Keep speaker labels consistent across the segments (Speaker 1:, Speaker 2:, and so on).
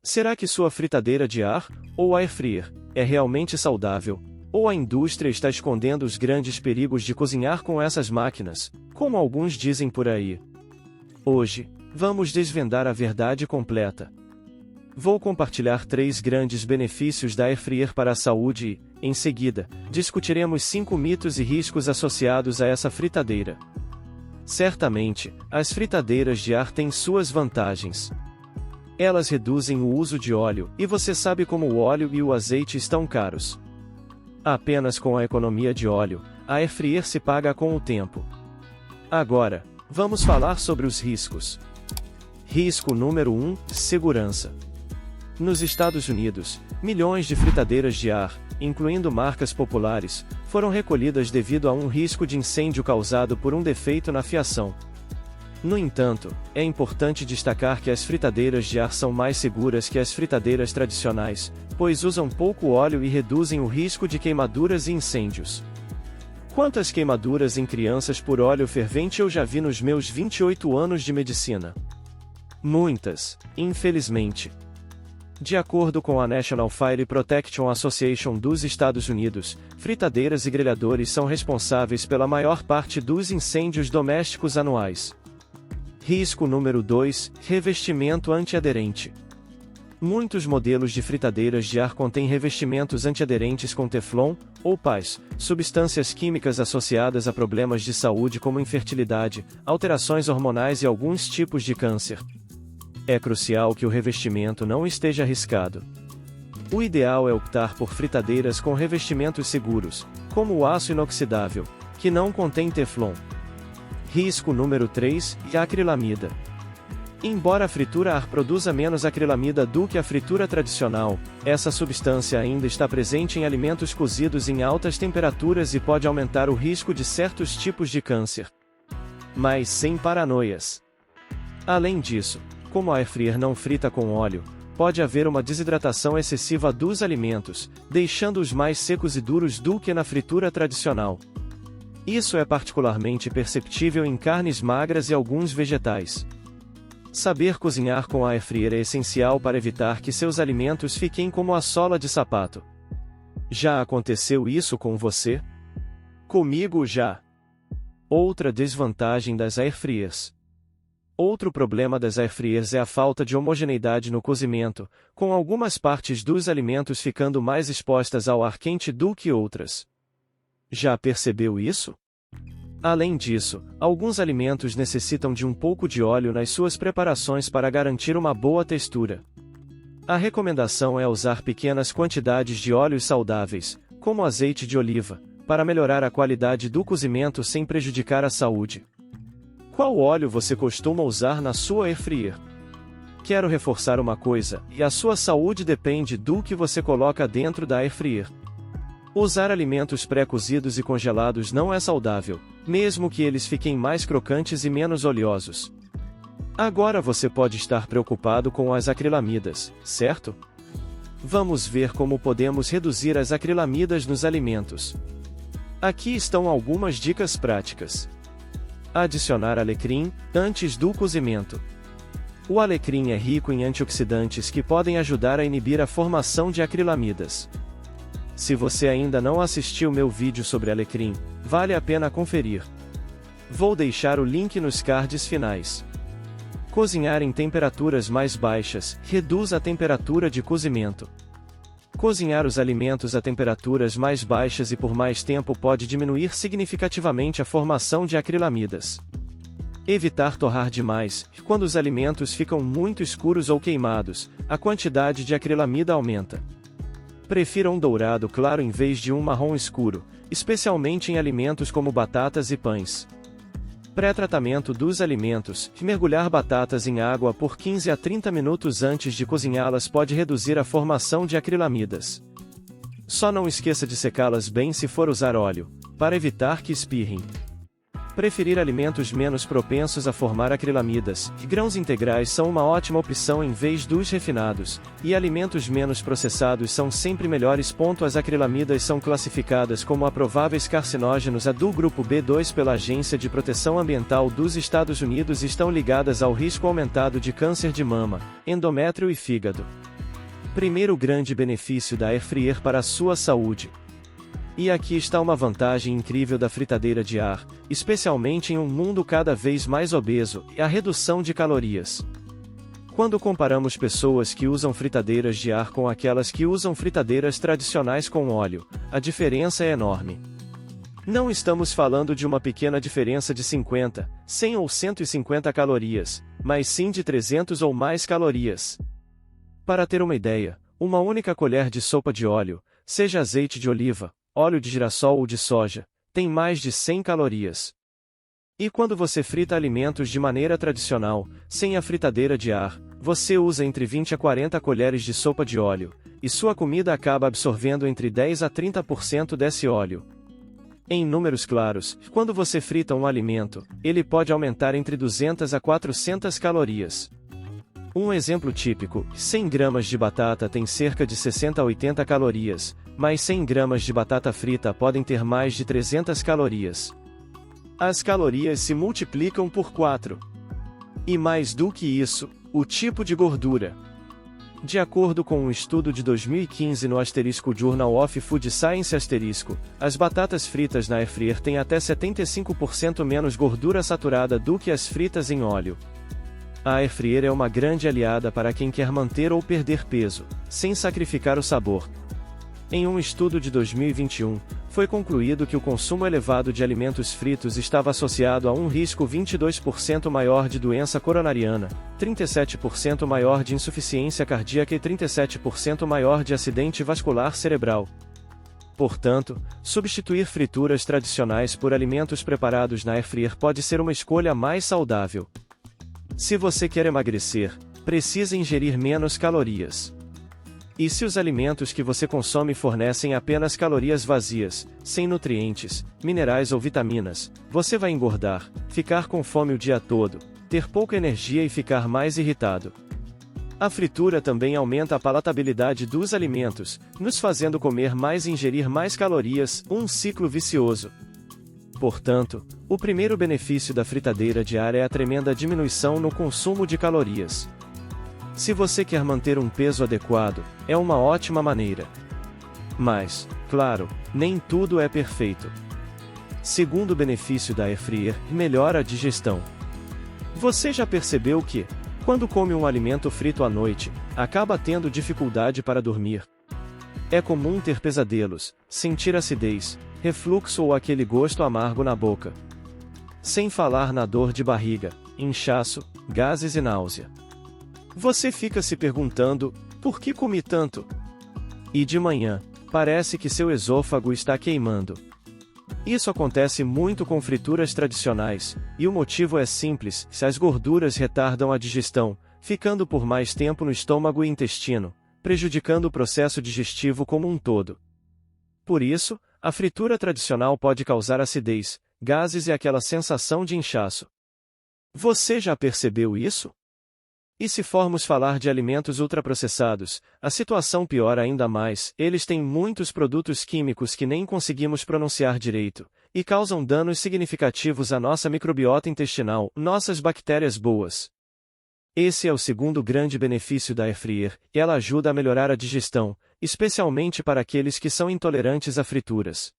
Speaker 1: Será que sua fritadeira de ar, ou air fryer, é realmente saudável? Ou a indústria está escondendo os grandes perigos de cozinhar com essas máquinas, como alguns dizem por aí? Hoje, vamos desvendar a verdade completa. Vou compartilhar 3 grandes benefícios da air fryer para a saúde e, em seguida, discutiremos 5 mitos e riscos associados a essa fritadeira. Certamente, as fritadeiras de ar têm suas vantagens. Elas reduzem o uso de óleo, e você sabe como o óleo e o azeite estão caros. Apenas com a economia de óleo, a air fryer se paga com o tempo. Agora, vamos falar sobre os riscos. Risco número 1: segurança. Nos Estados Unidos, milhões de fritadeiras de ar, incluindo marcas populares, foram recolhidas devido a um risco de incêndio causado por um defeito na fiação. No entanto, é importante destacar que as fritadeiras de ar são mais seguras que as fritadeiras tradicionais, pois usam pouco óleo e reduzem o risco de queimaduras e incêndios. Quantas queimaduras em crianças por óleo fervente eu já vi nos meus 28 anos de medicina? Muitas, infelizmente. De acordo com a National Fire Protection Association dos Estados Unidos, fritadeiras e grelhadores são responsáveis pela maior parte dos incêndios domésticos anuais. Risco número 2: revestimento antiaderente. Muitos modelos de fritadeiras de ar contêm revestimentos antiaderentes com Teflon, ou PAS, substâncias químicas associadas a problemas de saúde como infertilidade, alterações hormonais e alguns tipos de câncer. É crucial que o revestimento não esteja arriscado. O ideal é optar por fritadeiras com revestimentos seguros, como o aço inoxidável, que não contém Teflon. Risco número 3: acrilamida. Embora a fritura a ar produza menos acrilamida do que a fritura tradicional, essa substância ainda está presente em alimentos cozidos em altas temperaturas e pode aumentar o risco de certos tipos de câncer. Mas sem paranoias. Além disso, como a air fryer não frita com óleo, pode haver uma desidratação excessiva dos alimentos, deixando-os mais secos e duros do que na fritura tradicional. Isso é particularmente perceptível em carnes magras e alguns vegetais. Saber cozinhar com a air fryer é essencial para evitar que seus alimentos fiquem como a sola de sapato. Já aconteceu isso com você? Comigo já. Outra desvantagem das air fryers. Outro problema das air fryers é a falta de homogeneidade no cozimento, com algumas partes dos alimentos ficando mais expostas ao ar quente do que outras. Já percebeu isso? Além disso, alguns alimentos necessitam de um pouco de óleo nas suas preparações para garantir uma boa textura. A recomendação é usar pequenas quantidades de óleos saudáveis, como azeite de oliva, para melhorar a qualidade do cozimento sem prejudicar a saúde. Qual óleo você costuma usar na sua air fryer? Quero reforçar uma coisa, e a sua saúde depende do que você coloca dentro da air fryer. Usar alimentos pré-cozidos e congelados não é saudável, mesmo que eles fiquem mais crocantes e menos oleosos. Agora você pode estar preocupado com as acrilamidas, certo? Vamos ver como podemos reduzir as acrilamidas nos alimentos. Aqui estão algumas dicas práticas. Adicionar alecrim antes do cozimento. O alecrim é rico em antioxidantes que podem ajudar a inibir a formação de acrilamidas. Se você ainda não assistiu meu vídeo sobre alecrim, vale a pena conferir. Vou deixar o link nos cards finais. Cozinhar em temperaturas mais baixas reduz a temperatura de cozimento. Cozinhar os alimentos a temperaturas mais baixas e por mais tempo pode diminuir significativamente a formação de acrilamidas. Evitar torrar demais. Quando os alimentos ficam muito escuros ou queimados, a quantidade de acrilamida aumenta. Prefira um dourado claro em vez de um marrom escuro, especialmente em alimentos como batatas e pães. Pré-tratamento dos alimentos. Mergulhar batatas em água por 15 a 30 minutos antes de cozinhá-las pode reduzir a formação de acrilamidas. Só não esqueça de secá-las bem se for usar óleo, para evitar que espirrem. Preferir alimentos menos propensos a formar acrilamidas. Grãos integrais são uma ótima opção em vez dos refinados, e alimentos menos processados são sempre melhores. As acrilamidas são classificadas como aprováveis carcinógenos A do grupo B2 pela Agência de Proteção Ambiental dos Estados Unidos e estão ligadas ao risco aumentado de câncer de mama, endométrio e fígado. Primeiro grande benefício da Air Fryer para a sua saúde. E aqui está uma vantagem incrível da fritadeira de ar, especialmente em um mundo cada vez mais obeso, é a redução de calorias. Quando comparamos pessoas que usam fritadeiras de ar com aquelas que usam fritadeiras tradicionais com óleo, a diferença é enorme. Não estamos falando de uma pequena diferença de 50, 100 ou 150 calorias, mas sim de 300 ou mais calorias. Para ter uma ideia, uma única colher de sopa de óleo, seja azeite de oliva, óleo de girassol ou de soja, tem mais de 100 calorias. E quando você frita alimentos de maneira tradicional, sem a fritadeira de ar, você usa entre 20 a 40 colheres de sopa de óleo, e sua comida acaba absorvendo entre 10 a 30% desse óleo. Em números claros, quando você frita um alimento, ele pode aumentar entre 200 a 400 calorias. Um exemplo típico, 100 gramas de batata tem cerca de 60 a 80 calorias, mas 100 gramas de batata frita podem ter mais de 300 calorias. As calorias se multiplicam por 4. E mais do que isso, o tipo de gordura. De acordo com um estudo de 2015 no Journal of Food Science as batatas fritas na Air Fryer têm até 75% menos gordura saturada do que as fritas em óleo. A Air Fryer é uma grande aliada para quem quer manter ou perder peso, sem sacrificar o sabor. Em um estudo de 2021, foi concluído que o consumo elevado de alimentos fritos estava associado a um risco 22% maior de doença coronariana, 37% maior de insuficiência cardíaca e 37% maior de acidente vascular cerebral. Portanto, substituir frituras tradicionais por alimentos preparados na Air Fryer pode ser uma escolha mais saudável. Se você quer emagrecer, precisa ingerir menos calorias. E se os alimentos que você consome fornecem apenas calorias vazias, sem nutrientes, minerais ou vitaminas, você vai engordar, ficar com fome o dia todo, ter pouca energia e ficar mais irritado. A fritura também aumenta a palatabilidade dos alimentos, nos fazendo comer mais e ingerir mais calorias, um ciclo vicioso. Portanto, o primeiro benefício da fritadeira de ar é a tremenda diminuição no consumo de calorias. Se você quer manter um peso adequado, é uma ótima maneira. Mas, claro, nem tudo é perfeito. Segundo benefício da Air Fryer, melhora a digestão. Você já percebeu que, quando come um alimento frito à noite, acaba tendo dificuldade para dormir? É comum ter pesadelos, sentir acidez, refluxo ou aquele gosto amargo na boca. Sem falar na dor de barriga, inchaço, gases e náusea. Você fica se perguntando, por que comi tanto? E de manhã, parece que seu esôfago está queimando. Isso acontece muito com frituras tradicionais, e o motivo é simples: se as gorduras retardam a digestão, ficando por mais tempo no estômago e intestino, prejudicando o processo digestivo como um todo. Por isso, a fritura tradicional pode causar acidez, gases e aquela sensação de inchaço. Você já percebeu isso? E se formos falar de alimentos ultraprocessados, a situação piora ainda mais, eles têm muitos produtos químicos que nem conseguimos pronunciar direito, e causam danos significativos à nossa microbiota intestinal, nossas bactérias boas. Esse é o segundo grande benefício da Air Fryer, e ela ajuda a melhorar a digestão, especialmente para aqueles que são intolerantes a frituras.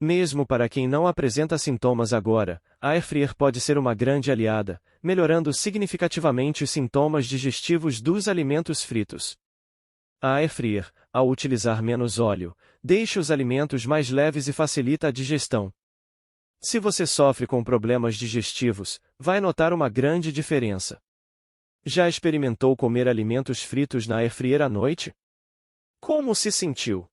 Speaker 1: Mesmo para quem não apresenta sintomas agora, a Air Fryer pode ser uma grande aliada, melhorando significativamente os sintomas digestivos dos alimentos fritos. A Air Fryer, ao utilizar menos óleo, deixa os alimentos mais leves e facilita a digestão. Se você sofre com problemas digestivos, vai notar uma grande diferença. Já experimentou comer alimentos fritos na Air Fryer à noite? Como se sentiu?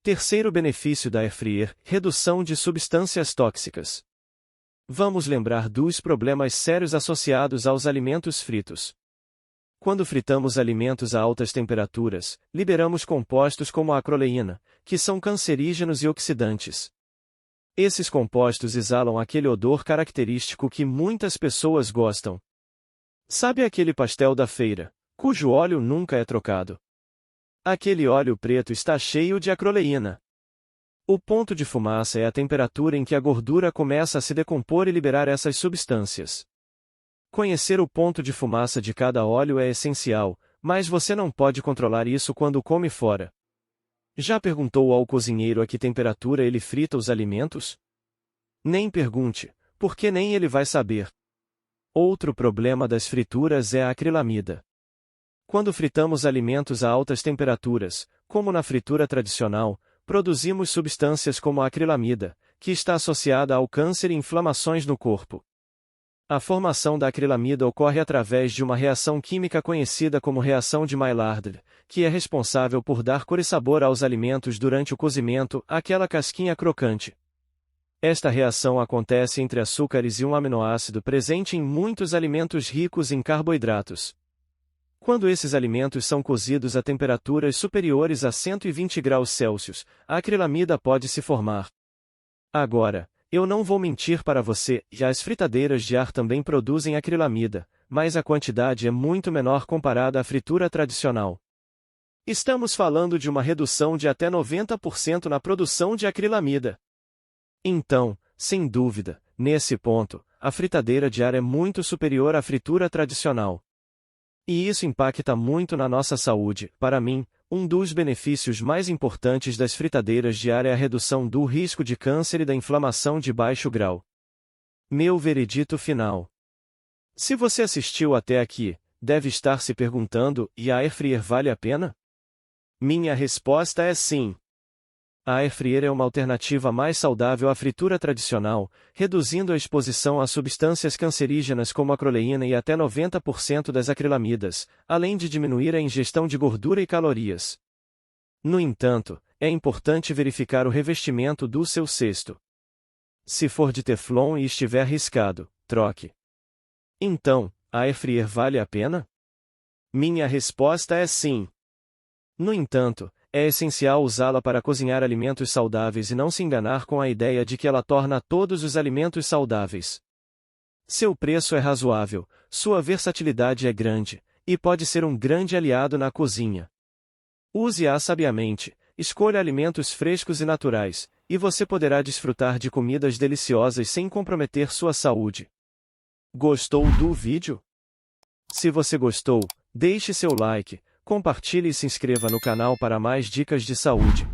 Speaker 1: Terceiro benefício da Air Fryer, redução de substâncias tóxicas. Vamos lembrar dos problemas sérios associados aos alimentos fritos. Quando fritamos alimentos a altas temperaturas, liberamos compostos como a acroleína, que são cancerígenos e oxidantes. Esses compostos exalam aquele odor característico que muitas pessoas gostam. Sabe aquele pastel da feira, cujo óleo nunca é trocado? Aquele óleo preto está cheio de acroleína. O ponto de fumaça é a temperatura em que a gordura começa a se decompor e liberar essas substâncias. Conhecer o ponto de fumaça de cada óleo é essencial, mas você não pode controlar isso quando come fora. Já perguntou ao cozinheiro a que temperatura ele frita os alimentos? Nem pergunte, porque nem ele vai saber. Outro problema das frituras é a acrilamida. Quando fritamos alimentos a altas temperaturas, como na fritura tradicional, produzimos substâncias como a acrilamida, que está associada ao câncer e inflamações no corpo. A formação da acrilamida ocorre através de uma reação química conhecida como reação de Maillard, que é responsável por dar cor e sabor aos alimentos durante o cozimento, aquela casquinha crocante. Esta reação acontece entre açúcares e um aminoácido presente em muitos alimentos ricos em carboidratos. Quando esses alimentos são cozidos a temperaturas superiores a 120 graus Celsius, a acrilamida pode se formar. Agora, eu não vou mentir para você, as fritadeiras de ar também produzem acrilamida, mas a quantidade é muito menor comparada à fritura tradicional. Estamos falando de uma redução de até 90% na produção de acrilamida. Então, sem dúvida, nesse ponto, a fritadeira de ar é muito superior à fritura tradicional. E isso impacta muito na nossa saúde. Para mim, um dos benefícios mais importantes das fritadeiras de ar é a redução do risco de câncer e da inflamação de baixo grau. Meu veredito final. Se você assistiu até aqui, deve estar se perguntando: e a airfryer vale a pena? Minha resposta é sim. A airfryer é uma alternativa mais saudável à fritura tradicional, reduzindo a exposição a substâncias cancerígenas como a acroleína e até 90% das acrilamidas, além de diminuir a ingestão de gordura e calorias. No entanto, é importante verificar o revestimento do seu cesto. Se for de teflon e estiver riscado, troque. Então, a airfryer vale a pena? Minha resposta é sim. No entanto, é essencial usá-la para cozinhar alimentos saudáveis e não se enganar com a ideia de que ela torna todos os alimentos saudáveis. Seu preço é razoável, sua versatilidade é grande, e pode ser um grande aliado na cozinha. Use-a sabiamente, escolha alimentos frescos e naturais, e você poderá desfrutar de comidas deliciosas sem comprometer sua saúde. Gostou do vídeo? Se você gostou, deixe seu like, compartilhe e se inscreva no canal para mais dicas de saúde.